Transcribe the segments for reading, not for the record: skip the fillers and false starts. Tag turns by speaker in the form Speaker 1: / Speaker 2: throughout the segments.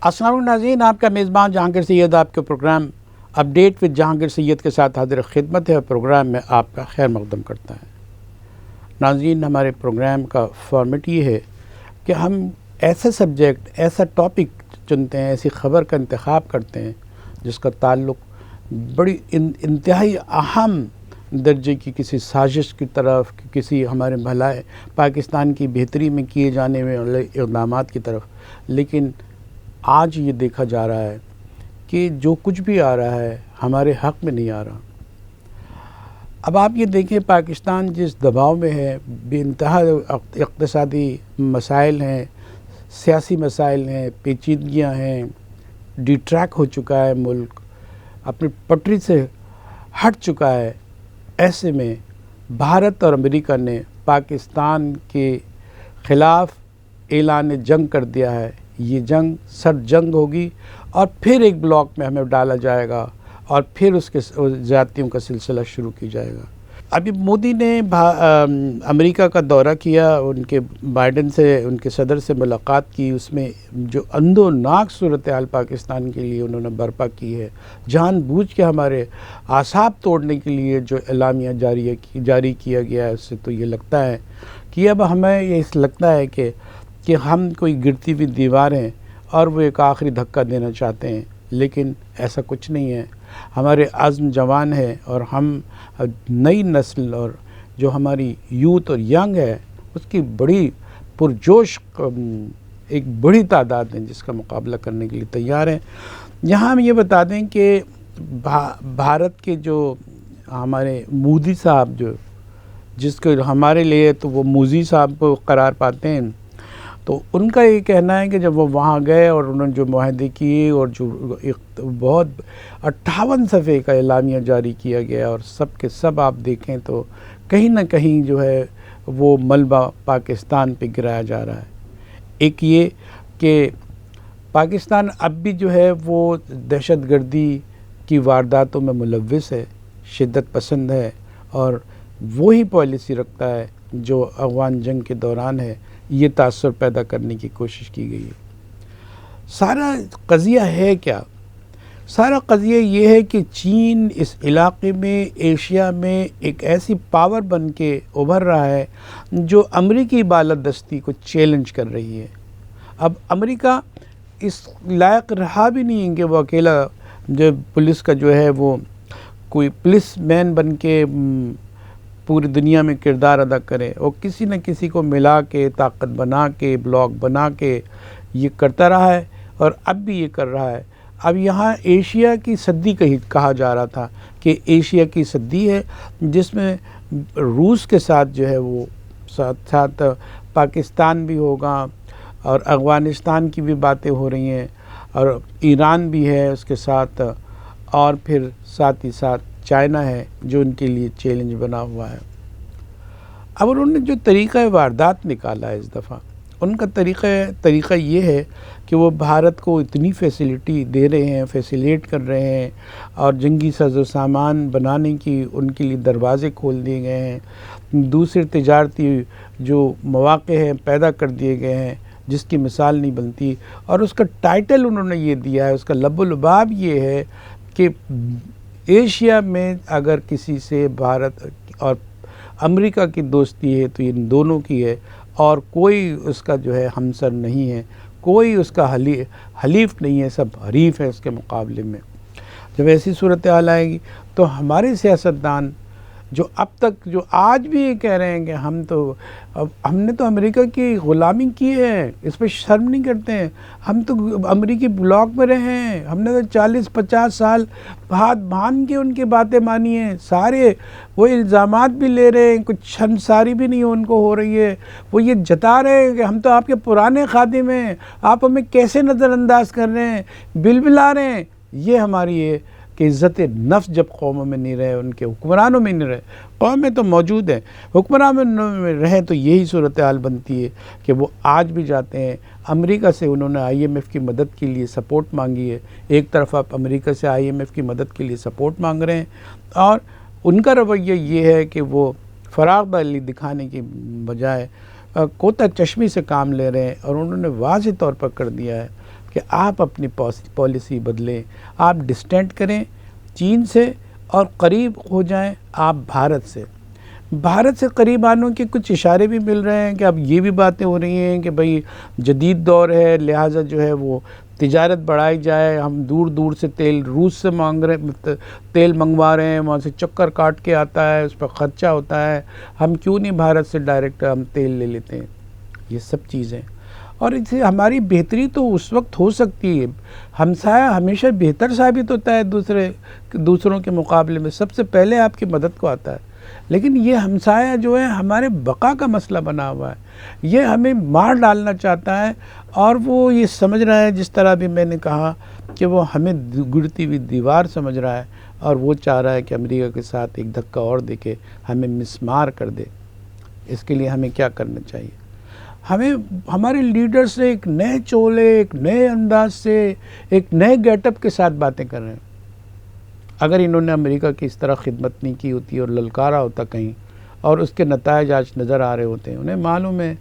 Speaker 1: السلام علیکم ناظرین، آپ کا میزبان جہانگیر سید آپ کے پروگرام اپڈیٹ وتھ جہانگیر سید کے ساتھ حاضر خدمت ہے۔ پروگرام میں آپ کا خیر مقدم کرتا ہے۔ ناظرین، ہمارے پروگرام کا فارمیٹ یہ ہے کہ ہم ایسا سبجیکٹ، ایسا ٹاپک چنتے ہیں، ایسی خبر کا انتخاب کرتے ہیں جس کا تعلق بڑی انتہائی اہم درجے کی کسی سازش کی طرف، کسی ہمارے بھلائی پاکستان کی بہتری میں کیے جانے والے اقدامات کی طرف۔ لیکن آج یہ دیکھا جا رہا ہے کہ جو کچھ بھی آ رہا ہے ہمارے حق میں نہیں آ رہا۔ اب آپ یہ دیکھیں، پاکستان جس دباؤ میں ہے، بے انتہا اقتصادی مسائل ہیں، سیاسی مسائل ہیں، پیچیدگیاں ہیں، ڈی ٹریک ہو چکا ہے، ملک اپنی پٹری سے ہٹ چکا ہے۔ ایسے میں بھارت اور امریکہ نے پاکستان کے خلاف اعلان جنگ کر دیا ہے۔ یہ جنگ سرد جنگ ہوگی اور پھر ایک بلاک میں ہمیں ڈالا جائے گا اور پھر اس کے زیادتیوں کا سلسلہ شروع کی جائے گا۔ ابھی مودی نے امریکہ کا دورہ کیا، ان کے بائیڈن سے، ان کے صدر سے ملاقات کی۔ اس میں جو اندوناک صورتحال پاکستان کے لیے انہوں نے برپا کی ہے، جان بوجھ کے ہمارے اعصاب توڑنے کے لیے جو اعلامیہ جاری کیا گیا ہے، اس سے تو یہ لگتا ہے کہ اب ہمیں یہ لگتا ہے کہ ہم کوئی گرتی ہوئی دیوار ہیں اور وہ ایک آخری دھکا دینا چاہتے ہیں، لیکن ایسا کچھ نہیں ہے۔ ہمارے عزم جوان ہے اور ہم نئی نسل اور جو ہماری یوتھ اور ینگ ہے، اس کی بڑی پرجوش ایک بڑی تعداد ہے جس کا مقابلہ کرنے کے لیے تیار ہیں۔ یہاں ہم یہ بتا دیں کہ بھارت کے جو ہمارے مودی صاحب، جس کو ہمارے لیے تو وہ موزی صاحب کو قرار پاتے ہیں، تو ان کا یہ کہنا ہے کہ جب وہ وہاں گئے اور انہوں نے جو معاہدے کیے اور جو بہت 58 صفحے کا اعلامیہ جاری کیا گیا، اور سب کے سب آپ دیکھیں تو کہیں نہ کہیں جو ہے وہ ملبہ پاکستان پہ گرایا جا رہا ہے۔ ایک یہ کہ پاکستان اب بھی جو ہے وہ دہشت گردی کی وارداتوں میں ملوث ہے، شدت پسند ہے، اور وہی پالیسی رکھتا ہے جو افغان جنگ کے دوران ہے۔ یہ تاثر پیدا کرنے کی کوشش کی گئی ہے۔ سارا قضیہ ہے کیا؟ سارا قضیہ یہ ہے کہ چین اس علاقے میں، ایشیا میں ایک ایسی پاور بن کے ابھر رہا ہے جو امریکی بالادستی کو چیلنج کر رہی ہے۔ اب امریکہ اس لائق رہا بھی نہیں ہے کہ وہ اکیلا جو پولیس کا جو ہے وہ کوئی پولیس مین بن کے پوری دنیا میں کردار ادا کرے، اور کسی نہ کسی کو ملا کے، طاقت بنا کے، بلاک بنا کے یہ کرتا رہا ہے، اور اب بھی یہ کر رہا ہے۔ اب یہاں ایشیا کی صدی کہا جا رہا تھا کہ ایشیا کی صدی ہے جس میں روس کے ساتھ جو ہے وہ ساتھ پاکستان بھی ہوگا، اور افغانستان کی بھی باتیں ہو رہی ہیں، اور ایران بھی ہے اس کے ساتھ، اور پھر ساتھ ہی ساتھ چائنا ہے جو ان کے لیے چیلنج بنا ہوا ہے۔ اب انہوں نے جو طریقہ واردات نکالا ہے اس دفعہ، ان کا طریقہ یہ ہے کہ وہ بھارت کو اتنی فیسلٹی دے رہے ہیں، فیسیلیٹ کر رہے ہیں، اور جنگی ساز و سامان بنانے کی ان کے لیے دروازے کھول دیے گئے ہیں، دوسرے تجارتی جو مواقع ہیں پیدا کر دیے گئے ہیں جس کی مثال نہیں بنتی، اور اس کا ٹائٹل انہوں نے یہ دیا ہے، اس کا لب و لباب یہ ہے کہ ایشیا میں اگر کسی سے بھارت اور امریکہ کی دوستی ہے تو ان دونوں کی ہے، اور کوئی اس کا جو ہے ہمسر نہیں ہے، کوئی اس کا حلیف نہیں ہے، سب حریف ہے اس کے مقابلے میں۔ جب ایسی صورتحال آئے گی تو ہمارے سیاستدان جو اب تک، جو آج بھی یہ کہہ رہے ہیں کہ ہم نے تو امریکہ کی غلامی کی ہے، اس پہ شرم نہیں کرتے ہیں، ہم تو امریکی بلاک میں رہے ہیں، ہم نے تو 40-50 سال ہاتھ باندھ کے ان کی باتیں مانی ہیں، سارے وہ الزامات بھی لے رہے ہیں، کچھ شرمساری بھی نہیں ان کو ہو رہی ہے، وہ یہ جتا رہے ہیں کہ ہم تو آپ کے پرانے خادم ہیں، آپ ہمیں کیسے نظر انداز کر رہے ہیں، بلبلا رہے ہیں۔ یہ ہماری ہے کہ عزت نفس جب قوموں میں نہیں رہے، ان کے حکمرانوں میں نہیں رہے، قوم میں تو موجود ہیں، حکمرانوں میں رہیں تو یہی صورتحال بنتی ہے کہ وہ آج بھی جاتے ہیں۔ امریکہ سے انہوں نے IMF کی مدد کے لیے سپورٹ مانگی ہے، ایک طرف آپ امریکہ سے IMF کی مدد کے لیے سپورٹ مانگ رہے ہیں، اور ان کا رویہ یہ ہے کہ وہ فراغ دلی دکھانے کی بجائے کوتا چشمی سے کام لے رہے ہیں، اور انہوں نے واضح طور پر کر دیا ہے کہ آپ اپنی پالیسی بدلیں، آپ ڈسٹینٹ کریں چین سے اور قریب ہو جائیں آپ بھارت سے۔ بھارت سے قریب آنے کے کچھ اشارے بھی مل رہے ہیں کہ اب یہ بھی باتیں ہو رہی ہیں کہ بھئی جدید دور ہے، لہٰذا جو ہے وہ تجارت بڑھائی جائے، ہم دور دور سے تیل روس سے تیل منگوا رہے ہیں، وہاں سے چکر کاٹ کے آتا ہے، اس پر خرچہ ہوتا ہے، ہم کیوں نہیں بھارت سے ڈائریکٹ ہم تیل لے لیتے ہیں۔ یہ سب چیزیں، اور اس سے ہماری بہتری تو اس وقت ہو سکتی ہے، ہمسایہ ہمیشہ بہتر ثابت ہوتا ہے دوسروں کے مقابلے میں، سب سے پہلے آپ کی مدد کو آتا ہے، لیکن یہ ہمسایہ جو ہے ہمارے بقا کا مسئلہ بنا ہوا ہے، یہ ہمیں مار ڈالنا چاہتا ہے، اور وہ یہ سمجھ رہا ہے، جس طرح بھی میں نے کہا کہ وہ ہمیں گرتی ہوئی دیوار سمجھ رہا ہے، اور وہ چاہ رہا ہے کہ امریکہ کے ساتھ ایک دھکا اور دے کے ہمیں مسمار کر دے۔ اس کے لیے ہمیں کیا کرنا چاہیے؟ ہمیں ہمارے لیڈرز سے ایک نئے چولے، ایک نئے انداز سے، ایک نئے گیٹ اپ کے ساتھ باتیں کر رہے ہیں۔ اگر انہوں نے امریکہ کی اس طرح خدمت نہیں کی ہوتی اور للکارا ہوتا کہیں، اور اس کے نتائج آج نظر آ رہے ہوتے ہیں، انہیں معلوم ہے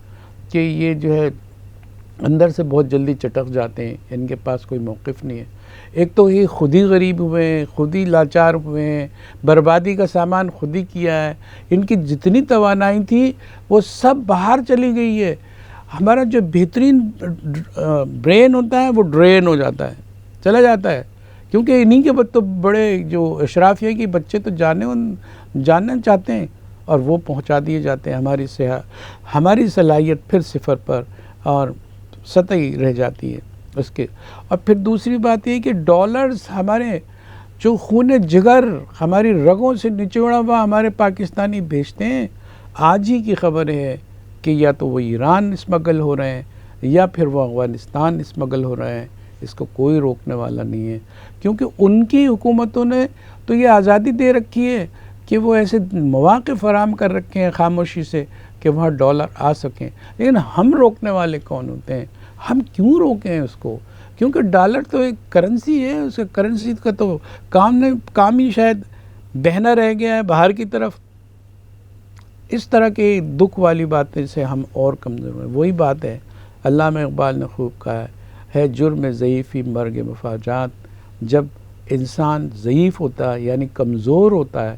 Speaker 1: کہ یہ جو ہے اندر سے بہت جلدی چٹک جاتے ہیں، ان کے پاس کوئی موقف نہیں ہے۔ ایک تو یہ خود ہی غریب ہوئے ہیں، خود ہی لاچار ہوئے ہیں، بربادی کا سامان خود ہی کیا ہے، ان کی جتنی توانائی تھی وہ سب باہر چلی گئی ہے۔ ہمارا جو بہترین برین ہوتا ہے وہ ڈرین ہو جاتا ہے، چلا جاتا ہے، کیونکہ انہی کے تو بڑے جو اشرافیہ کے بچے تو جاننا چاہتے ہیں، اور وہ پہنچا دیے جاتے ہیں، ہماری صلاحیت پھر صفر پر اور سطحی رہ جاتی ہے اس کے۔ اور پھر دوسری بات یہ کہ ڈالرز ہمارے جو خون جگر ہماری رگوں سے نچوڑا ہوا ہمارے پاکستانی بھیجتے ہیں، آج ہی کی خبر ہے کہ یا تو وہ ایران اسمگل ہو رہے ہیں یا پھر وہ افغانستان اسمگل ہو رہے ہیں۔ اس کو کوئی روکنے والا نہیں ہے، کیونکہ ان کی حکومتوں نے تو یہ آزادی دے رکھی ہے کہ وہ ایسے مواقع فراہم کر رکھے ہیں خاموشی سے کہ وہاں ڈالر آ سکیں، لیکن ہم روکنے والے کون ہوتے ہیں؟ ہم کیوں روکیں اس کو؟ کیونکہ ڈالر تو ایک کرنسی ہے، اس کرنسی کا تو کام ہی شاید بہنا رہ گیا ہے باہر کی طرف۔ اس طرح کے دکھ والی باتیں سے ہم اور کمزور ہیں۔ وہی بات ہے، علامہ اقبال نے خوب کہا ہے جرم ضعیفی مرگ مفاجات۔ جب انسان ضعیف ہوتا ہے یعنی کمزور ہوتا ہے،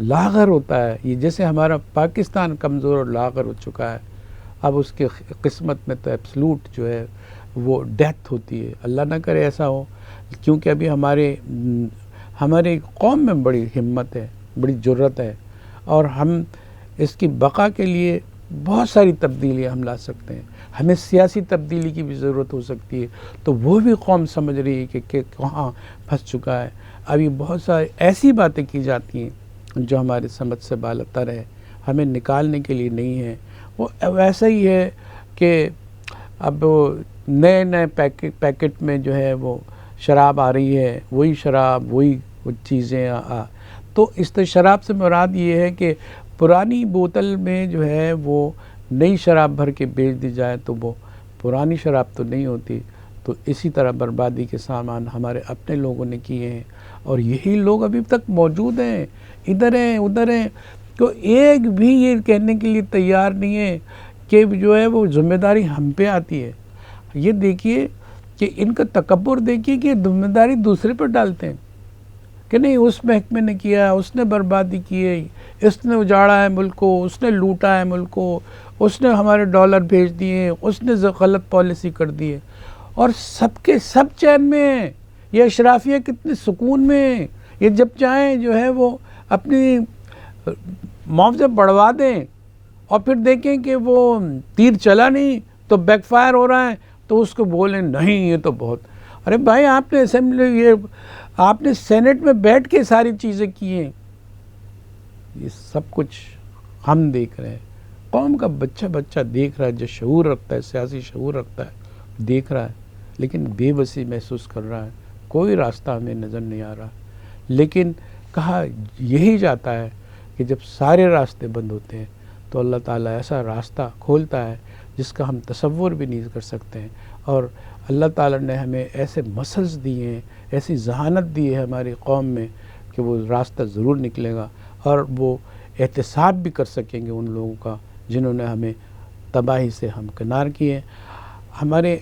Speaker 1: لاغر ہوتا ہے، یہ جیسے ہمارا پاکستان کمزور اور لاغر ہو چکا ہے، اب اس کے قسمت میں تو ایبسلوٹ جو ہے وہ ڈیتھ ہوتی ہے۔ اللہ نہ کرے ایسا ہو، کیونکہ ابھی ہمارے قوم میں بڑی ہمت ہے، بڑی جرت ہے، اور ہم اس کی بقا کے لیے بہت ساری تبدیلیاں ہم لا سکتے ہیں۔ ہمیں سیاسی تبدیلی کی بھی ضرورت ہو سکتی ہے، تو وہ بھی قوم سمجھ رہی ہے کہ کہاں پھنس چکا ہے۔ ابھی بہت ساری ایسی باتیں کی جاتی ہیں جو ہمارے سمجھ سے بالاتر ہے، ہمیں نکالنے کے لیے نہیں ہے۔ وہ ویسا ہی ہے کہ اب نئے پیکٹ میں جو ہے وہ شراب آ رہی ہے، وہی شراب وہی چیزیں تو اس شراب سے مراد یہ ہے کہ پرانی بوتل میں جو ہے وہ نئی شراب بھر کے بیچ دی جائے تو وہ پرانی شراب تو نہیں ہوتی۔ تو اسی طرح بربادی کے سامان ہمارے اپنے لوگوں نے کیے ہیں، اور یہی لوگ ابھی تک موجود ہیں، ادھر ہیں ادھر ہیں، تو ایک بھی یہ کہنے کے لیے تیار نہیں ہے کہ جو ہے وہ ذمہ داری ہم پہ آتی ہے۔ یہ دیکھیے کہ ان کا تکبر دیکھیے کہ ذمہ داری دوسرے پر ڈالتے ہیں کہ نہیں اس محکمے نے کیا، اس نے بربادی کی ہے، اس نے اجاڑا ہے ملک کو، اس نے لوٹا ہے ملک کو، اس نے ہمارے ڈالر بھیج دیے، اس نے غلط پالیسی کر دی ہے، اور سب کے سب چین میں ہیں۔ یہ اشرافیہ کتنے سکون میں ہیں، یہ جب چاہیں جو ہے وہ اپنی معاوضے بڑھوا دیں، اور پھر دیکھیں کہ وہ تیر چلا نہیں تو بیک فائر ہو رہا ہے تو اس کو بولیں نہیں یہ تو بہت۔ ارے بھائی آپ نے سینٹ میں بیٹھ کے ساری چیزیں کی ہیں، یہ سب کچھ ہم دیکھ رہے ہیں، قوم کا بچہ دیکھ رہا ہے، جو شعور رکھتا ہے، سیاسی شعور رکھتا ہے، دیکھ رہا ہے، لیکن بے بسی محسوس کر رہا ہے، کوئی راستہ ہمیں نظر نہیں آ رہا۔ لیکن کہا یہی جاتا ہے کہ جب سارے راستے بند ہوتے ہیں تو اللہ تعالیٰ ایسا راستہ کھولتا ہے جس کا ہم تصور بھی نہیں کر سکتے ہیں، اور اللہ تعالیٰ نے ہمیں ایسے مسلز دیے ہیں، ایسی ذہانت دی ہے ہماری قوم میں کہ وہ راستہ ضرور نکلے گا، اور وہ احتساب بھی کر سکیں گے ان لوگوں کا جنہوں نے ہمیں تباہی سے ہمکنار کیے۔ ہمارے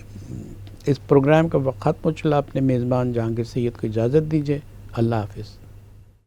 Speaker 1: اس پروگرام کا وقت ختم ہو چلا. اپنے میزبان جہانگیر سید کو اجازت دیجیے. اللہ حافظ.